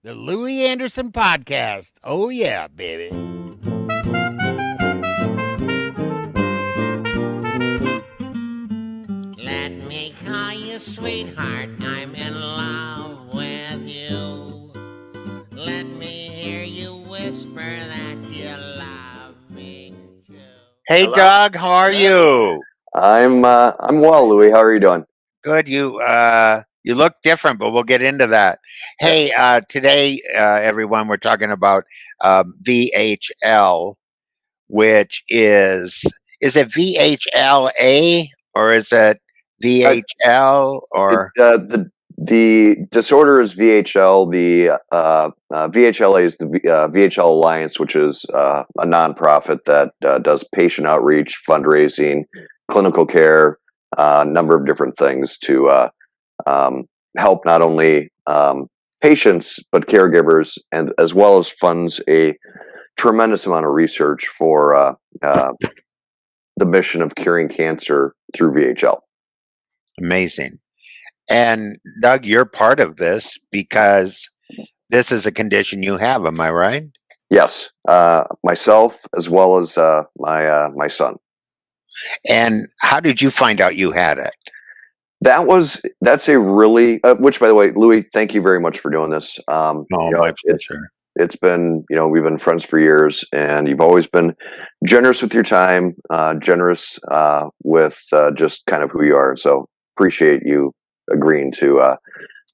The Louie Anderson Podcast. Oh, yeah, baby. Let me call you sweetheart. I'm in love with you. Let me hear you whisper that you love me too. Hey, Hello? Doug, how are you? I'm well, Louie. How are you doing? Good. You look different, but we'll get into that. Hey, today, everyone, we're talking about VHL, which is it VHLA or is it VHL or The disorder is VHL. The VHLA is the VHL Alliance, which is a nonprofit that does patient outreach, fundraising, clinical care, a number of different things to help not only patients but caregivers, and as well as funds a tremendous amount of research for the mission of curing cancer through VHL. amazing? And Doug, you're part of this because this is a condition you have. Am I right? Yes, myself as well as my son. And how did you find out you had it? That's a really which, by the way, Louie, thank you very much for doing this. Oh, my pleasure. It's been, we've been friends for years, and you've always been generous with your time, generous with just kind of who you are. So appreciate you agreeing to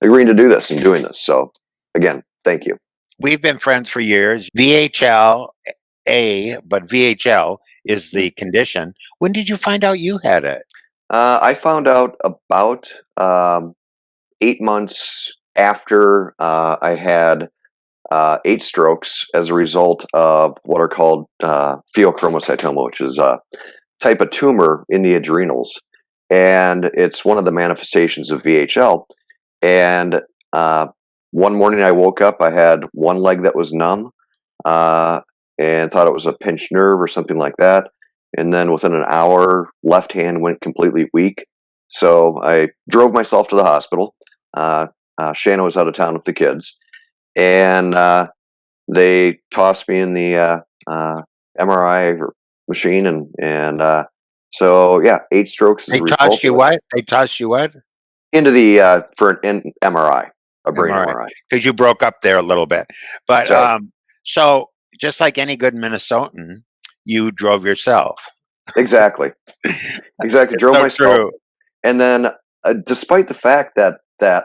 do this and doing this. So again, thank you. We've been friends for years. VHL but VHL is the condition. When did you find out you had it? I found out about 8 months after I had 8 strokes as a result of what are called pheochromocytoma, which is a type of tumor in the adrenals. And it's one of the manifestations of VHL. And one morning I woke up, I had one leg that was numb and thought it was a pinched nerve or something like that. And then within an hour, left hand went completely weak. So I drove myself to the hospital. Shanna was out of town with the kids. And they tossed me in the MRI machine. And so, yeah, 8 strokes as They a result. tossed you what? They tossed you what? Into the for an MRI, a brain MRI. MRI. Because you broke up there a little bit. But Sorry. so just like any good Minnesotan, you drove yourself. Exactly. Drove So myself. true. And then, despite the fact that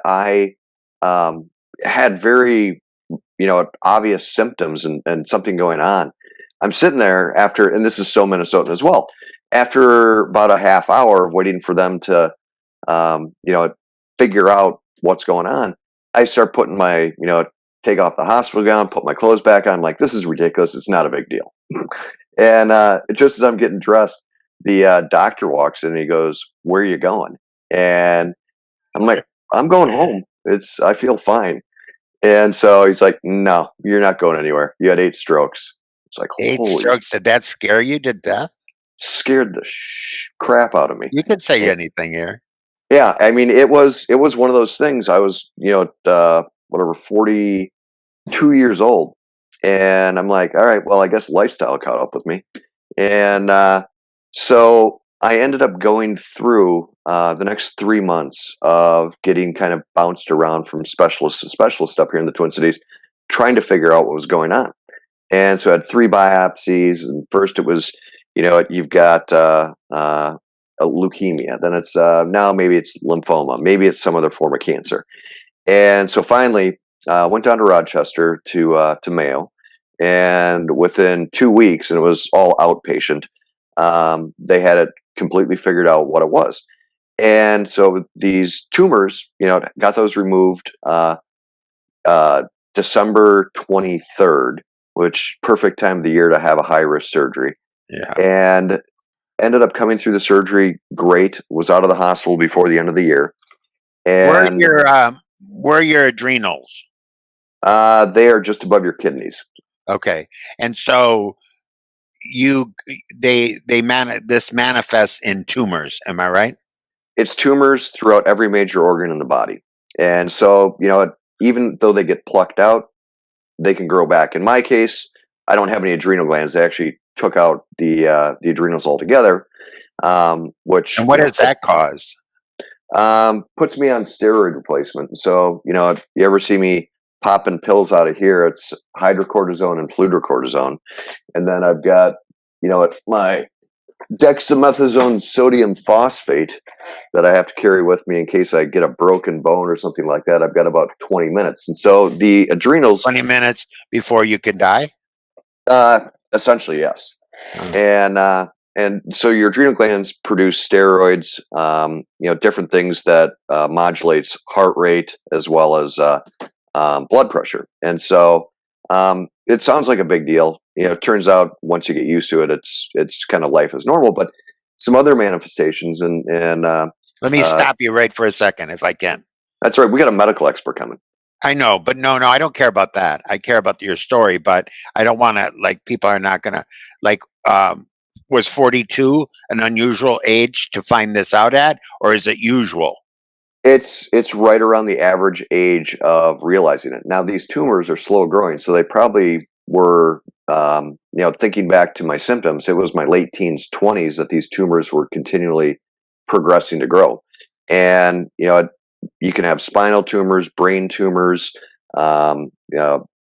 I had very, obvious symptoms and something going on, I'm sitting there after, and this is so Minnesotan as well, after about a half hour of waiting for them to, figure out what's going on, I start putting my, take off the hospital gown, put my clothes back on. I'm like, this is ridiculous. It's not a big deal. And just as I'm getting dressed, the doctor walks in and he goes, "Where are you going?" And I'm like, "I'm going home. I feel fine." And so he's like, "No, you're not going anywhere. You had 8 strokes." It's like, 8 holy, strokes. Did that scare you to death? scared the crap out of me. You could say anything here. Yeah, I mean, it was one of those things. I was, 42 years old, and I'm like, all right, well, I guess lifestyle caught up with me, and so I ended up going through the next 3 months of getting kind of bounced around from specialist to specialist up here in the Twin Cities, trying to figure out what was going on. And so I had 3 biopsies, and first it was, you've got a leukemia, then it's now maybe it's lymphoma, maybe it's some other form of cancer. And so finally, went down to Rochester to Mayo, and within 2 weeks, and it was all outpatient, they had it completely figured out what it was. And so these tumors, got those removed December 23rd, which perfect time of the year to have a high risk surgery. Yeah. And ended up coming through the surgery great. Was out of the hospital before the end of the year. And where are your adrenals? they are just above your kidneys. Okay. And so this manifests in tumors, am I right? It's tumors throughout every major organ in the body. And so, even though they get plucked out, they can grow back. In my case, I don't have any adrenal glands. They actually took out the adrenals altogether, which And what does that cause? puts me on steroid replacement. So, if you ever see me popping pills out of here, it's hydrocortisone and fludrocortisone. And then I've got, my dexamethasone sodium phosphate that I have to carry with me in case I get a broken bone or something like that. I've got about 20 minutes. And so the adrenals, 20 minutes before you could die? essentially, yes. Oh. And so your adrenal glands produce steroids, different things that modulates heart rate as well as blood pressure. And so it sounds like a big deal. It turns out once you get used to it, it's kind of life as normal. But some other manifestations, and Let me stop you right for a second, if I can. That's right. We got a medical expert coming. I know, but no, I don't care about that. I care about your story, but I don't want to, people are not going to, was 42 an unusual age to find this out at, or is it usual? It's right around the average age of realizing it. Now, these tumors are slow growing, so they probably were, thinking back to my symptoms, it was my late teens, 20s that these tumors were continually progressing to grow. And, you can have spinal tumors, brain tumors, renal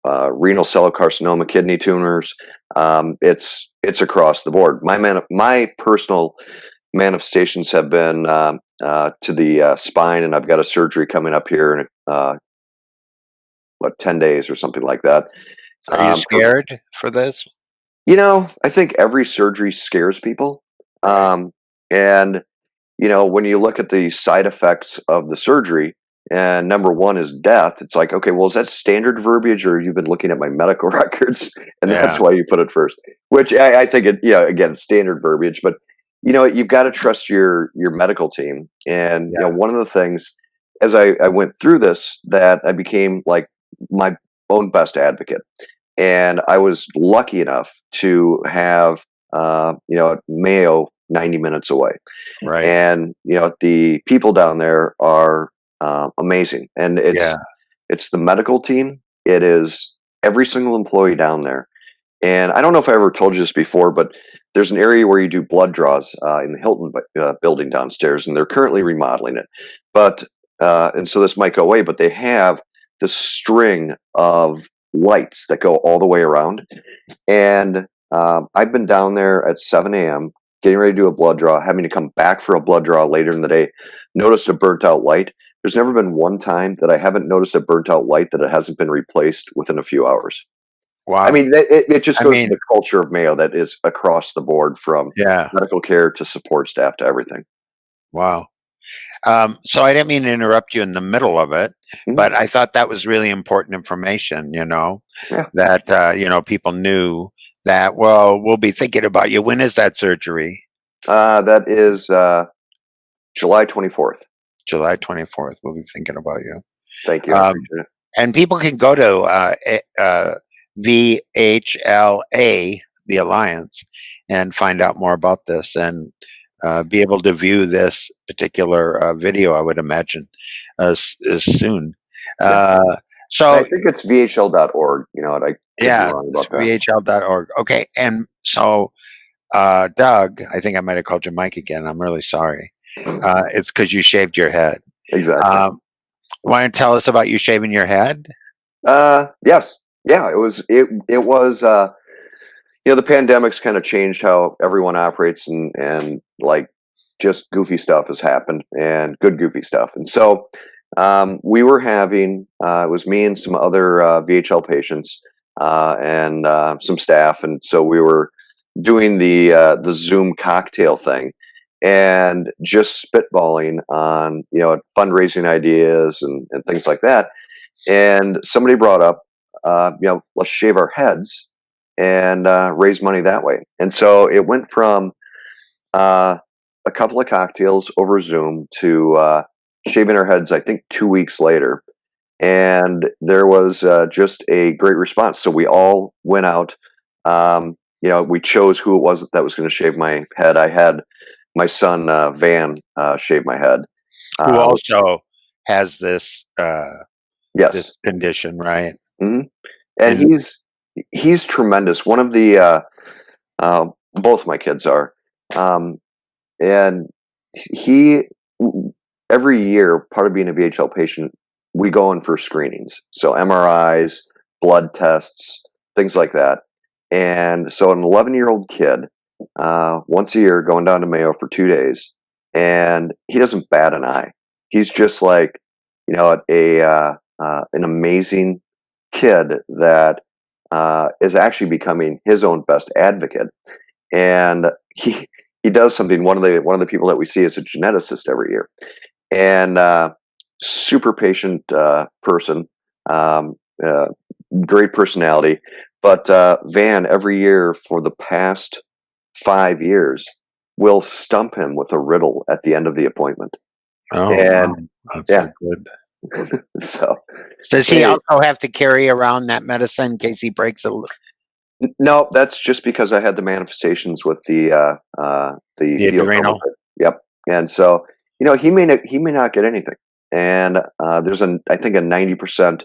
cell carcinoma, kidney tumors. It's across the board. My personal manifestations have been to the spine, and I've got a surgery coming up here in 10 days or something like that. Are you scared for this? I think every surgery scares people. And when you look at the side effects of the surgery, and number one is death, it's like, okay, well, is that standard verbiage, or you've been looking at my medical records and that's why you put it first? Which I think again, standard verbiage, but you've got to trust your medical team. And one of the things, as I went through this, that I became like my own best advocate. And I was lucky enough to have Mayo 90 minutes away. Right. And the people down there are amazing. And it's the medical team. It is every single employee down there. And I don't know if I ever told you this before, but there's an area where you do blood draws in the Hilton building downstairs, and they're currently remodeling it. But and so this might go away, but they have this string of lights that go all the way around. And I've been down there at 7 a.m. getting ready to do a blood draw, having to come back for a blood draw later in the day, noticed a burnt out light. There's never been one time that I haven't noticed a burnt out light that it hasn't been replaced within a few hours. Wow. I mean, it just goes to the culture of Mayo that is across the board, from medical care to support staff to everything. Wow. So I didn't mean to interrupt you in the middle of it, but I thought that was really important information, that, people knew that, well, we'll be thinking about you. When is that surgery? That is July 24th. July 24th. We'll be thinking about you. Thank you. I appreciate it. And people can go to VHLA, the Alliance, and find out more about this and be able to view this particular video, I would imagine, as soon. So I think it's VHL.org. It's VHL.org. Okay, and so Doug, I think I might have called you Mike again. I'm really sorry. It's because you shaved your head. Exactly. Want to tell us about you shaving your head? Yes. Yeah. It was. The pandemic's kind of changed how everyone operates, and just goofy stuff has happened, and good goofy stuff. And so we were having, it was me and some other VHL patients and some staff. And so we were doing the Zoom cocktail thing and just spitballing on, fundraising ideas and things like that. And somebody brought up, let's shave our heads and raise money that way. And so it went from a couple of cocktails over Zoom to shaving our heads, I think 2 weeks later. And there was just a great response. So we all went out. We chose who it was that was going to shave my head. I had my son, Van, shave my head. Who also has this, yes, this condition, right? Mm-hmm. and he's tremendous. One of the both my kids are, and he every year, part of being a VHL patient, we go in for screenings, so MRIs, blood tests, things like that. And so an 11-year-old kid, once a year, going down to Mayo for 2 days, and he doesn't bat an eye. He's just like, an amazing kid that is actually becoming his own best advocate. And he does something. One of the people that we see is a geneticist every year, and super patient person, great personality. But Van, every year for the past 5 years, will stump him with a riddle at the end of the appointment. Oh, and wow. That's so good. So does he also have to carry around that medicine in case he breaks a? No, that's just because I had the manifestations with the adrenal. Yep, and so he may not get anything, and there's I think a 90%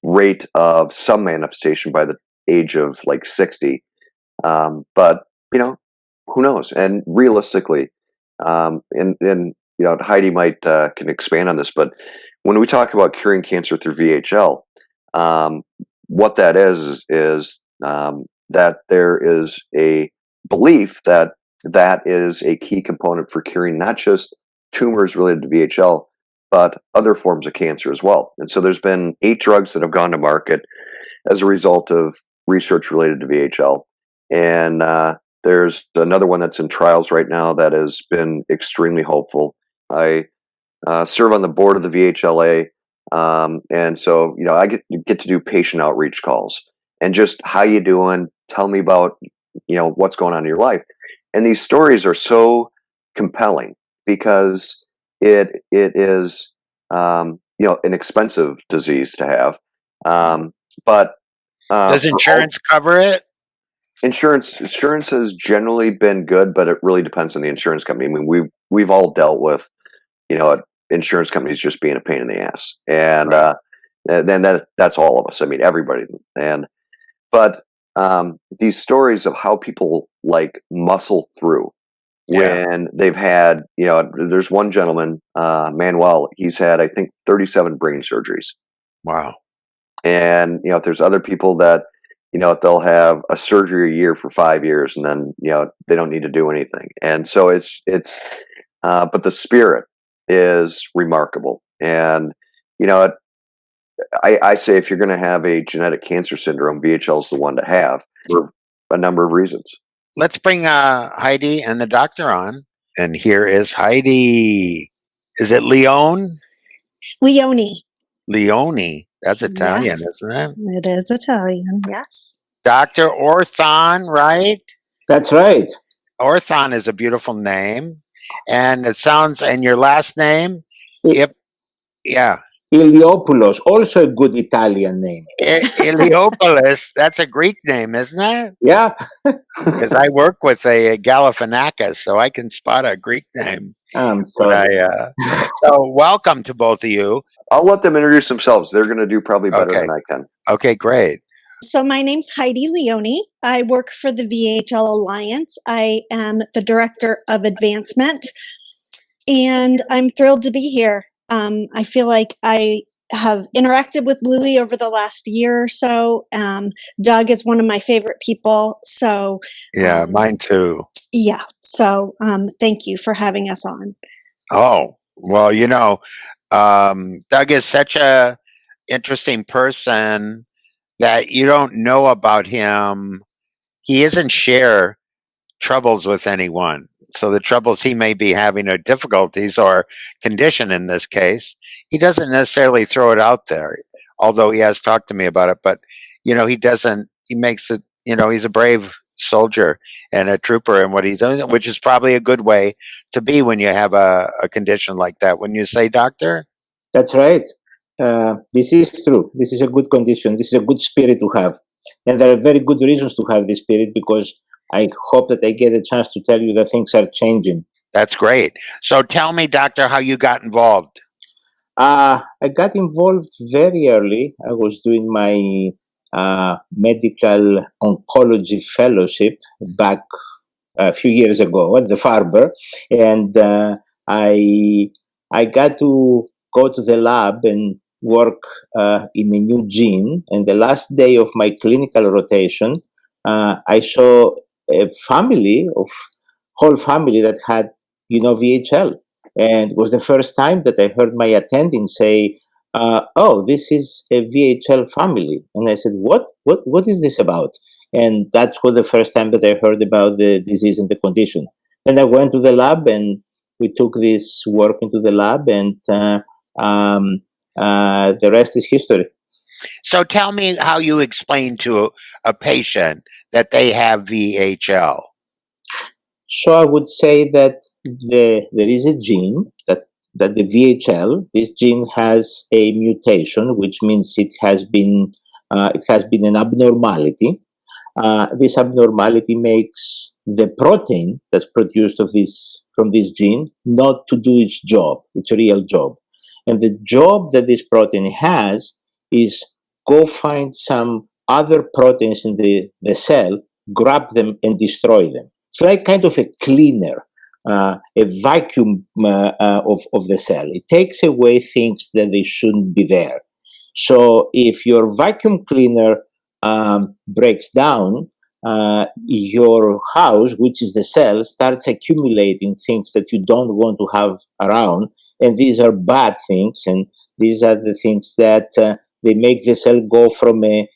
rate of some manifestation by the age of like 60, but who knows? And realistically, and Heidi might can expand on this, but when we talk about curing cancer through VHL, what that is that there is a belief that is a key component for curing not just tumors related to VHL, but other forms of cancer as well. And so there's been 8 drugs that have gone to market as a result of research related to VHL. And there's another one that's in trials right now that has been extremely hopeful. I serve on the board of the VHLA. And so, I get to do patient outreach calls and just how you doing? Tell me about, what's going on in your life. And these stories are so compelling because it is, an expensive disease to have. But does insurance cover it? Insurance has generally been good, but it really depends on the insurance company. I mean, we've all dealt with, insurance companies just being a pain in the ass, and right. Then that's all of us. I mean, everybody. But these stories of how people like muscle through when they've had, there's one gentleman, Manuel. He's had, I think, 37 brain surgeries. Wow. And there's other people that they'll have a surgery a year for 5 years, and then they don't need to do anything. And so it's but the spirit is remarkable. And I say if you're going to have a genetic cancer syndrome, VHL is the one to have for a number of reasons. Let's bring Heidi and the doctor on. And here is Heidi. Is it Leone? Leone. That's Italian, isn't it? It is Italian, yes. Dr. Orthon, right? That's right. Orthon is a beautiful name. And it sounds, and your last name? Iliopoulos, also a good Italian name. Iliopoulos, that's a Greek name, isn't it? Yeah. Because I work with a Galifianakis, so I can spot a Greek name. So welcome to both of you. I'll let them introduce themselves. They're going to do probably better than I can. Okay, great. So my name's Heidi Leone. I work for the VHL Alliance. I am the Director of Advancement, and I'm thrilled to be here. I feel like I have interacted with Louie over the last year or so. Doug is one of my favorite people. So yeah, mine too. Yeah. So thank you for having us on. Oh, well, Doug is such a interesting person that you don't know about him. He doesn't share troubles with anyone. So the troubles he may be having are difficulties or condition in this case. He doesn't necessarily throw it out there, although he has talked to me about it. But, he doesn't, he makes it, he's a brave soldier and a trooper in what he's doing, which is probably a good way to be when you have a condition like that. When you say, doctor? That's right. This is true. This is a good condition. This is a good spirit to have. And there are very good reasons to have this spirit, because I hope that I get a chance to tell you that things are changing. That's great. So tell me, doctor, how you got involved. I got involved very early. I was doing my medical oncology fellowship back a few years ago at the Farber, and I I got to go to the lab and work in a new gene. And the last day of my clinical rotation, I saw a family of whole family that had VHL, and it was the first time that I heard my attending say, "Oh, this is a VHL family," and I said, What is this about?" And that's was the first time that I heard about the disease and the condition. Then I went to the lab and we took this work into the lab, and the rest is history. So tell me how you explain to a patient that they have VHL. So I would say that there is a gene that the VHL, this gene has a mutation, which means it has been an abnormality. This abnormality makes the protein that's produced from this gene not to do its job, its real job. And the job that this protein has is go find some other proteins in the cell, grab them and destroy them. It's like kind of a cleaner, a vacuum of the cell. It takes away things that they shouldn't be there. So if your vacuum cleaner breaks down, your house, which is the cell, starts accumulating things that you don't want to have around. And these are bad things. And these are the things that they make the cell go from a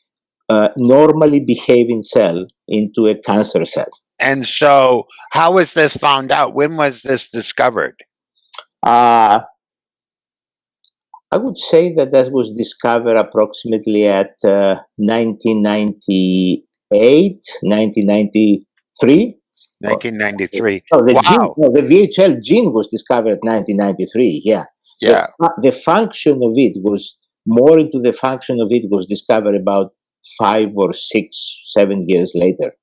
normally behaving cell into a cancer cell. And so, how was this found out? When was this discovered? I would say that was discovered approximately at 1998, 1993. 1993. Oh, the Wow. gene, no, the VHL gene was discovered in 1993. Yeah. Yeah. The function of it was more into the function of it was discovered about 5 or 6, 7 years later.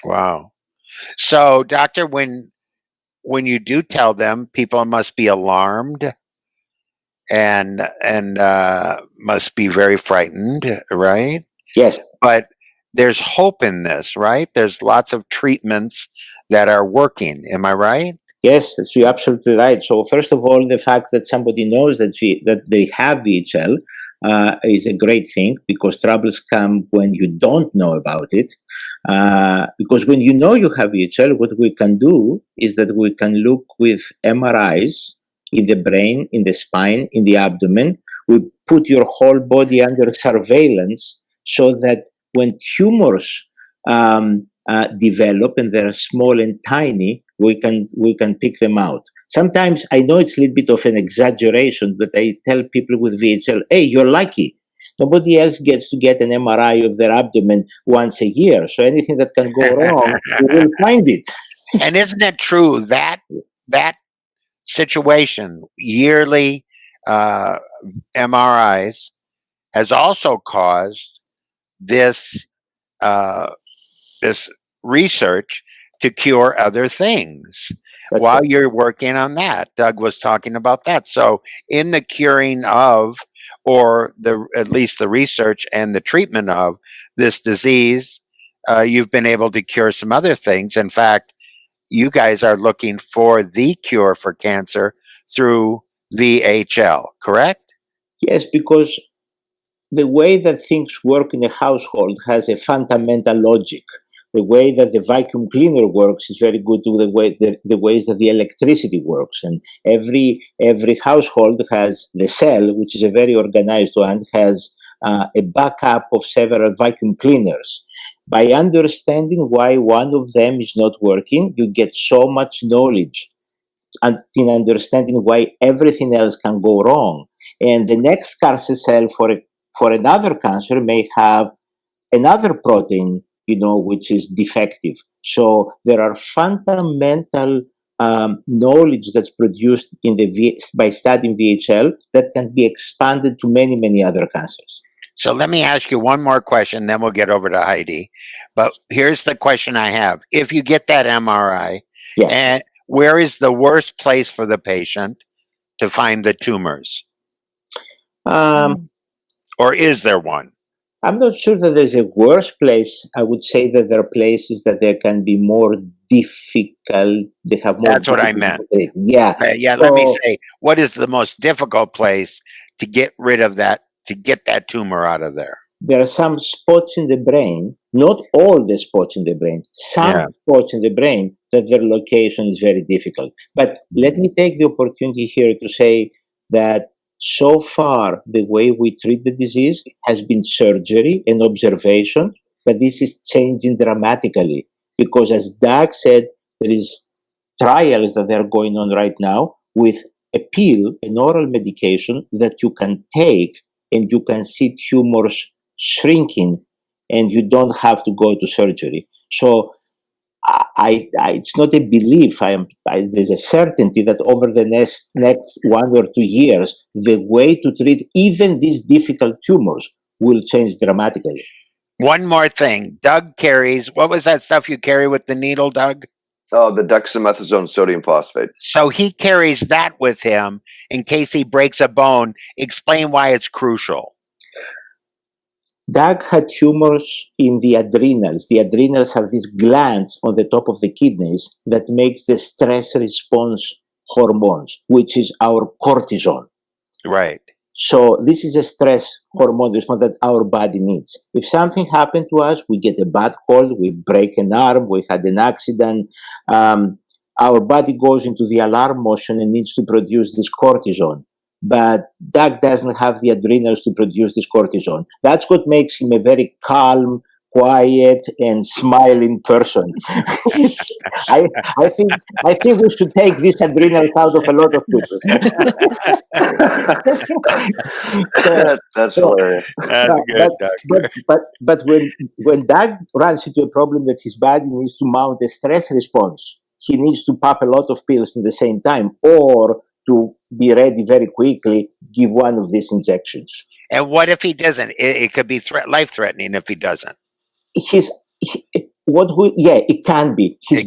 Wow. So, doctor, when you do tell them, people must be alarmed and must be very frightened, right? Yes. But there's hope in this, right? There's lots of treatments that are working. Am I right? Yes, you're absolutely right. So first of all, the fact that somebody knows that they have VHL is a great thing, because troubles come when you don't know about it. Because when you know you have VHL, what we can do is that we can look with MRIs in the brain, in the spine, in the abdomen. We put your whole body under surveillance so that when tumors develop and they're small and tiny, we can pick them out. Sometimes I know it's a little bit of an exaggeration, but I tell people with VHL, hey, you're lucky. Nobody else gets to get an MRI of their abdomen once a year. So anything that can go wrong, we will find it. And isn't it true that situation, yearly MRIs, has also caused this this research to cure other things? While you're working on that, Doug was talking about that. So in the curing of, or at least the research and the treatment of this disease, you've been able to cure some other things. In fact, you guys are looking for the cure for cancer through VHL, correct? Yes, because the way that things work in a household has a fundamental logic. The way that the vacuum cleaner works is very good to the ways that the electricity works. And every household has the cell, which is a very organized one, has a backup of several vacuum cleaners. By understanding why one of them is not working, you get so much knowledge and in understanding why everything else can go wrong. And the next cancer cell for another cancer may have another protein, which is defective. So there are fundamental knowledge that's produced by studying VHL that can be expanded to many, many other cancers. So let me ask you one more question, then we'll get over to Heidi. But here's the question I have. If you get that MRI, Yes. and where is the worst place for the patient? to find the tumors? Um, Or is there one? I'm not sure that there's a worse place. I would say that there are places that there can be more difficult. They have more. That's what I meant. Yeah. Yeah, So let me say, what is the most difficult place to get rid of that, to get that tumor out of there? there are some spots in the brain, not all the spots in the brain, some Yeah. spots in the brain that their location is very difficult. But let me take the opportunity here to say that so far, the way we treat the disease has been surgery and observation, but this is changing dramatically because, as Doug said, there is trials that are going on right now with a pill, an oral medication that you can take and you can see tumors shrinking and you don't have to go to surgery. So it's not a belief. There's a certainty that over the next 1 or 2 years, the way to treat even these difficult tumors will change dramatically. One more thing. Doug carries, what was that stuff you carry with the needle, Doug? Oh, the dexamethasone sodium phosphate. So he carries that with him in case he breaks a bone. Explain why it's crucial. Doug had tumors in the adrenals. The adrenals have these glands on the top of the kidneys that makes the stress response hormones, which is our cortisol. Right. So this is a stress hormone response that our body needs. If something happened to us, we get a bad cold, we break an arm, we had an accident, our body goes into the alarm motion and needs to produce this cortisone. But Doug doesn't have the adrenals to produce this cortisone. That's what makes him a very calm, quiet, and smiling person. I think we should take this adrenals out of a lot of people. That's hilarious. That's good, Doctor. But when Doug runs into a problem that his body needs to mount a stress response, he needs to pop a lot of pills at the same time, or to be ready very quickly, give one of these injections. And what if he doesn't? It could be life-threatening if he doesn't. It can be. His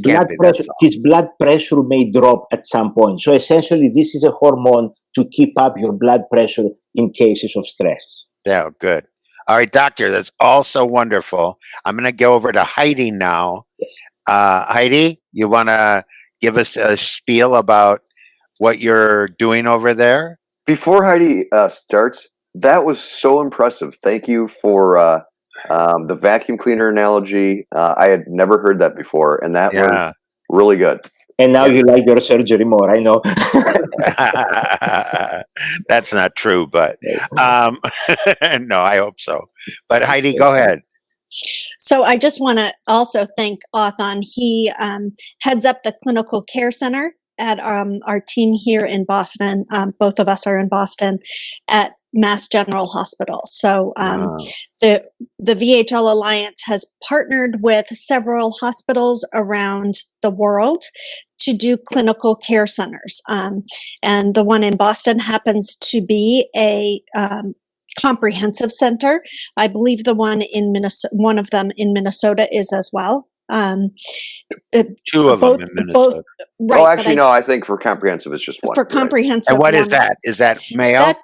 blood pressure may drop at some point. So essentially, this is a hormone to keep up your blood pressure in cases of stress. Yeah, good. All right, Doctor, that's all so wonderful. I'm going to go over to Heidi now. Yes. Heidi, you want to give us a spiel about what you're doing over there? Before Heidi starts, that was so impressive. Thank you for the vacuum cleaner analogy. I had never heard that before, and that was really good. And now you like your surgery more, I know. That's not true, but no, I hope so. But Heidi, go ahead. So I just want to also thank Othan. He heads up the clinical care center at our team here in Boston. Both of us are in Boston at Mass General Hospital. So the VHL Alliance has partnered with several hospitals around the world to do clinical care centers. And the one in Boston happens to be a comprehensive center. I believe the one in Minnesota, one of them in Minnesota is as well. Two of them in Minnesota. Right, oh, actually, no. I think for comprehensive, it's just one. For comprehensive, and what is that? Is that Mayo?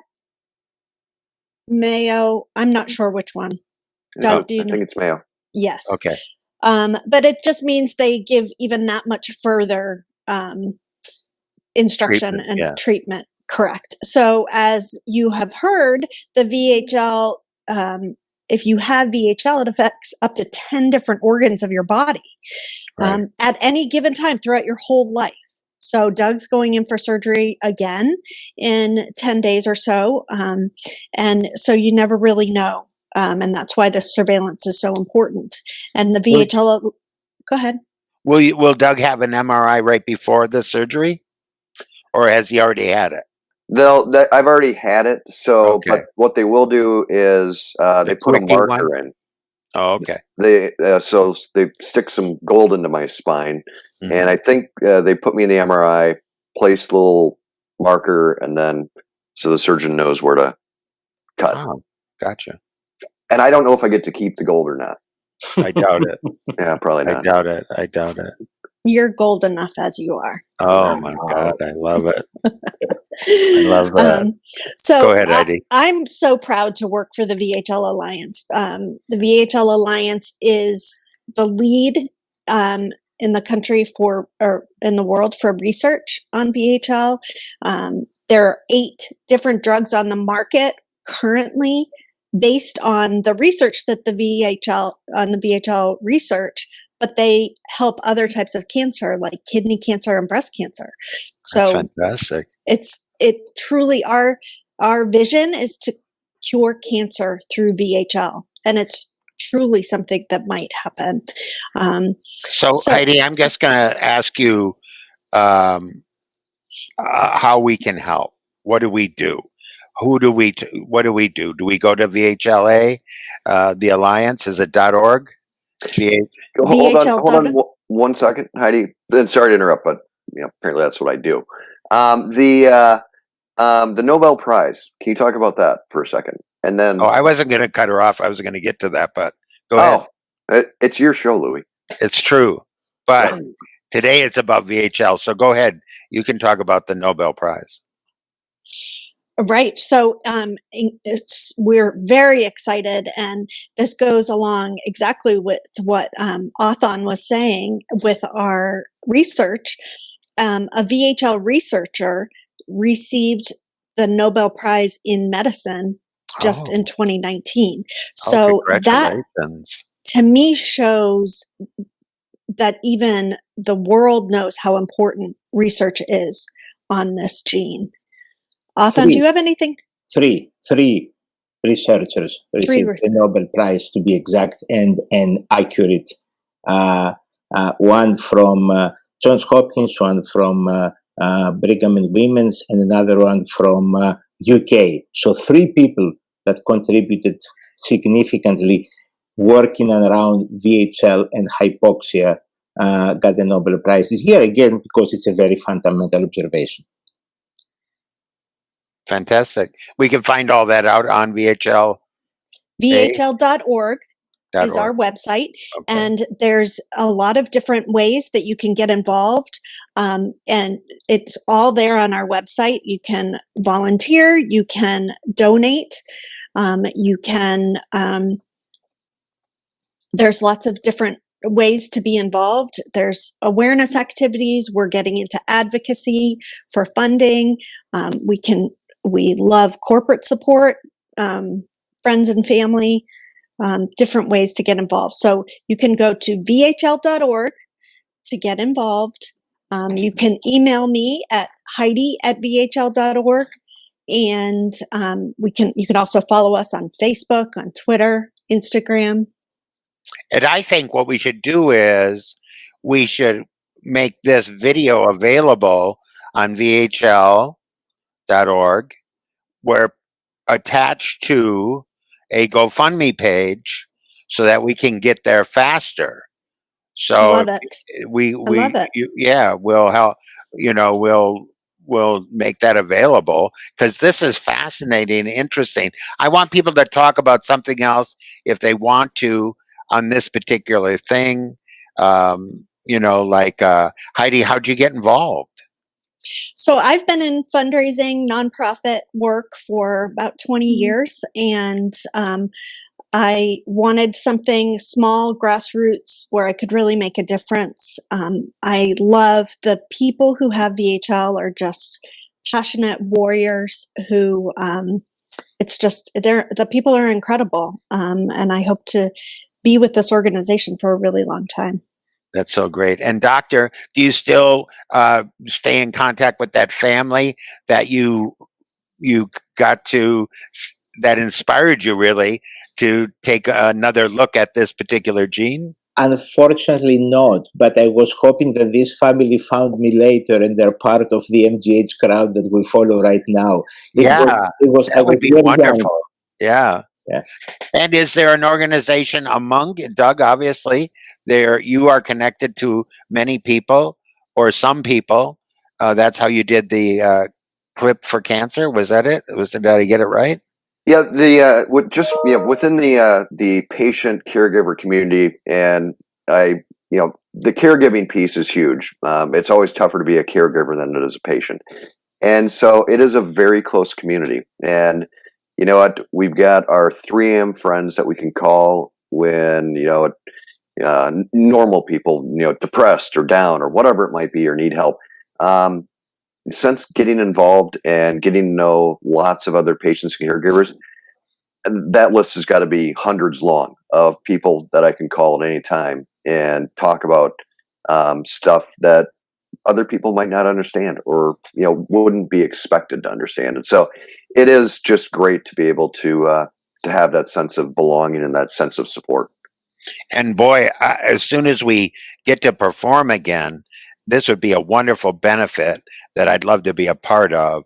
Mayo. I'm not sure which one. Doug, do you know? I think it's Mayo. Yes. Okay. But it just means they give even that much further instruction and treatment. Correct. So as you have heard, the VHL, if you have VHL, it affects up to 10 different organs of your body at any given time throughout your whole life. So Doug's going in for surgery again in 10 days or so. And so you never really know. And that's why the surveillance is so important. And the VHL, go ahead. Will Doug have an MRI right before the surgery? Or has he already had it? I've already had it. So, but what they will do is they put a marker in. Oh, okay. So they stick some gold into my spine, and I think they put me in the MRI, place the little marker, and then so the surgeon knows where to cut. Oh, gotcha. And I don't know if I get to keep the gold or not. I doubt it. Yeah, probably not. I doubt it. You're gold enough as you are. Oh my God, I love it. I love that. So Go ahead, Heidi. I'm so proud to work for the VHL Alliance. The VHL Alliance is the lead in the country or in the world for research on VHL. There are 8 different drugs on the market currently based on the research that the VHL research, but they help other types of cancer like kidney cancer and breast cancer. That's So fantastic. it truly our vision is to cure cancer through VHL, and it's truly something that might happen. So Heidi, I'm just going to ask you how we can help. What do we do? What do we do? Do we go to VHLA, the Alliance? Is it .org? Hold on 1 second, Heidi. Then sorry to interrupt, but apparently that's what I do. The Nobel Prize. Can you talk about that for a second? And then I wasn't going to cut her off. I was going to get to that, but go ahead. It's your show, Louie. It's true, but today it's about VHL. So go ahead. You can talk about the Nobel Prize. Right. So we're very excited, and this goes along exactly with what Authon was saying with our research. A VHL researcher received the Nobel Prize in medicine just in 2019. So that, to me, shows that even the world knows how important research is on this gene. Authon, do you have anything? Three researchers received the Nobel Prize, to be exact and accurate. One from Johns Hopkins, one from Brigham and Women's, and another one from UK. So 3 people that contributed significantly working around VHL and hypoxia got the Nobel Prize this year, again, because it's a very fundamental observation. Fantastic. We can find all that out on VHL. VHL.org is our website. Okay. And there's a lot of different ways that you can get involved. And it's all there on our website. You can volunteer, you can donate, you can, there's lots of different ways to be involved. There's awareness activities. We're getting into advocacy for funding. We love corporate support, friends and family, different ways to get involved. So you can go to vhl.org to get involved. You can email me at heidi@vhl.org. And you can also follow us on Facebook, on Twitter, Instagram. And I think what we should do is we should make this video available on VHL.org, where attached to a GoFundMe page so that we can get there faster. So I love it. love it. We'll help, we'll make that available because this is fascinating and interesting. I want people to talk about something else if they want to on this particular thing. Like Heidi, how'd you get involved? So I've been in fundraising nonprofit work for about 20 years, and I wanted something small, grassroots, where I could really make a difference. I love the people who have VHL are just passionate warriors who, the people are incredible. And I hope to be with this organization for a really long time. That's so great. And Doctor, do you still stay in contact with that family that you got to, that inspired you really to take another look at this particular gene? Unfortunately not, but I was hoping that this family found me later and they're part of the MGH crowd that we follow right now. That would be wonderful. Yeah. And is there an organization among, Doug, obviously, you are connected to many people or some people. That's how you did the clip for cancer. Was that it? Did I get it right? Yeah, within the patient caregiver community, and I the caregiving piece is huge. It's always tougher to be a caregiver than it is a patient. And so it is a very close community. And you know what? We've got our 3M friends that we can call when, normal people, depressed or down or whatever it might be or need help. Since getting involved and getting to know lots of other patients and caregivers, that list has got to be hundreds long of people that I can call at any time and talk about stuff that other people might not understand or wouldn't be expected to understand. And so it is just great to be able to have that sense of belonging and that sense of support. And boy, as soon as we get to perform again, this would be a wonderful benefit that I'd love to be a part of,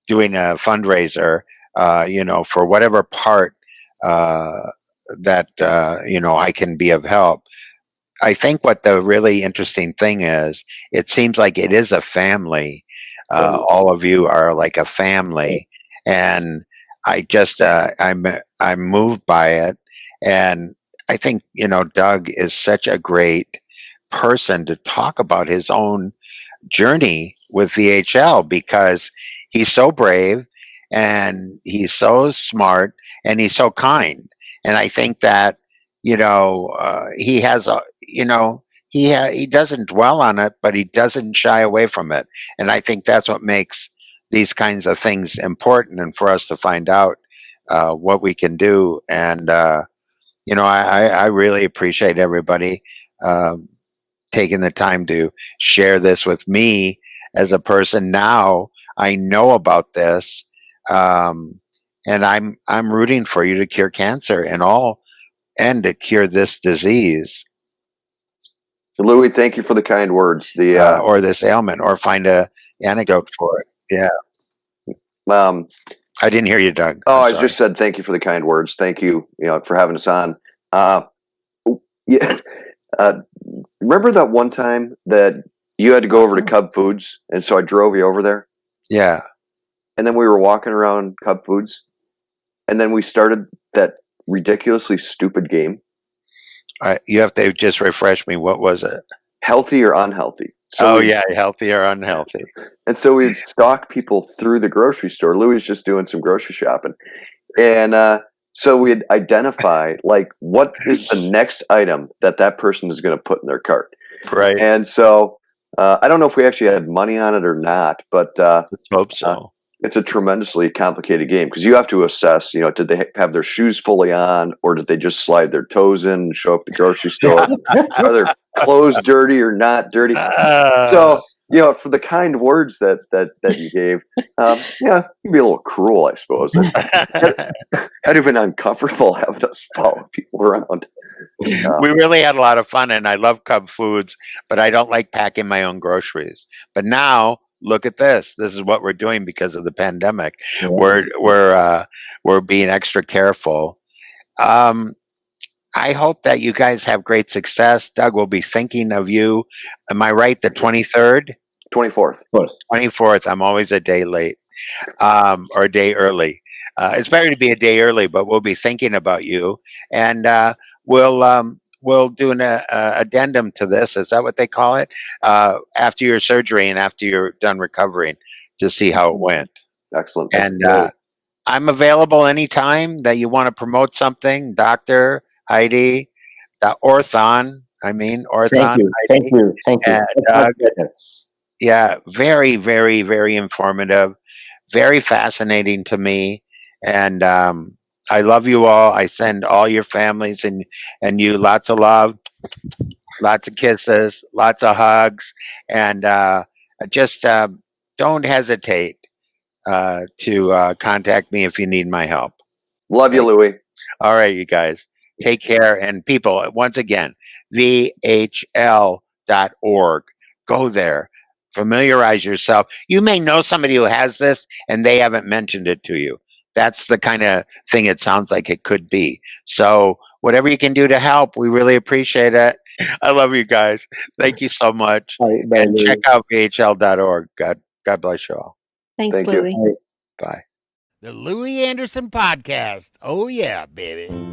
doing a fundraiser, for whatever part that I can be of help. I think what the really interesting thing is, it seems like it is a family. All of you are like a family, and I just I'm moved by it, and I think Doug is such a great person to talk about his own journey with VHL because he's so brave and he's so smart and he's so kind, and I think that he has a he doesn't dwell on it, but he doesn't shy away from it, and I think that's what makes these kinds of things important, and for us to find out what we can do. And I really appreciate everybody taking the time to share this with me as a person. Now I know about this, and I'm rooting for you to cure cancer and to cure this disease. Louie, thank you for the kind words. Or this ailment, or find a antidote for it. Yeah. I didn't hear you, Doug. Oh, I just said thank you for the kind words. Thank you, for having us on. Yeah. Remember that one time that you had to go over to Cub Foods, and so I drove you over there? Yeah. And then we were walking around Cub Foods, and then we started that ridiculously stupid game. You have to just refresh me. What was it? Healthy or unhealthy? So healthy or unhealthy. And so we'd stalk people through the grocery store. Louie's just doing some grocery shopping. And so we'd identify, what is the next item that person is going to put in their cart. Right. And so I don't know if we actually had money on it or not, but let's hope so. It's a tremendously complicated game because you have to assess, did they have their shoes fully on, or did they just slide their toes in and show up at the grocery store? Are their clothes dirty or not dirty? So, for the kind words that you gave, you'd be a little cruel, I suppose. I'd have been uncomfortable having us follow people around. We really had a lot of fun, and I love Cub Foods, but I don't like packing my own groceries. But now, look at this. This is what we're doing because of the pandemic. Yeah. We're being extra careful. I hope that you guys have great success. Doug will be thinking of you. Am I right? The 23rd? 24th. 24th. I'm always a day late, or a day early. It's better to be a day early, but we'll be thinking about you, and we'll do an addendum to this. Is that what they call it? After your surgery and after you're done recovering, to see how it went. Excellent. And I'm available anytime that you want to promote something, Dr. Heidi, Orthon. Orthon. Thank you. And, yeah, very, very, very informative, very fascinating to me. And I love you all. I send all your families and you lots of love, lots of kisses, lots of hugs, and just don't hesitate to contact me if you need my help. Love you, Louie. All right, you guys. Take care. And people, once again, VHL.org. Go there. Familiarize yourself. You may know somebody who has this and they haven't mentioned it to you. That's the kind of thing it sounds like it could be. So whatever you can do to help, we really appreciate it. I love you guys. Thank you so much. And check out VHL.org. God bless you all. Thanks, Louie. Bye. The Louie Anderson Podcast. Oh, yeah, baby.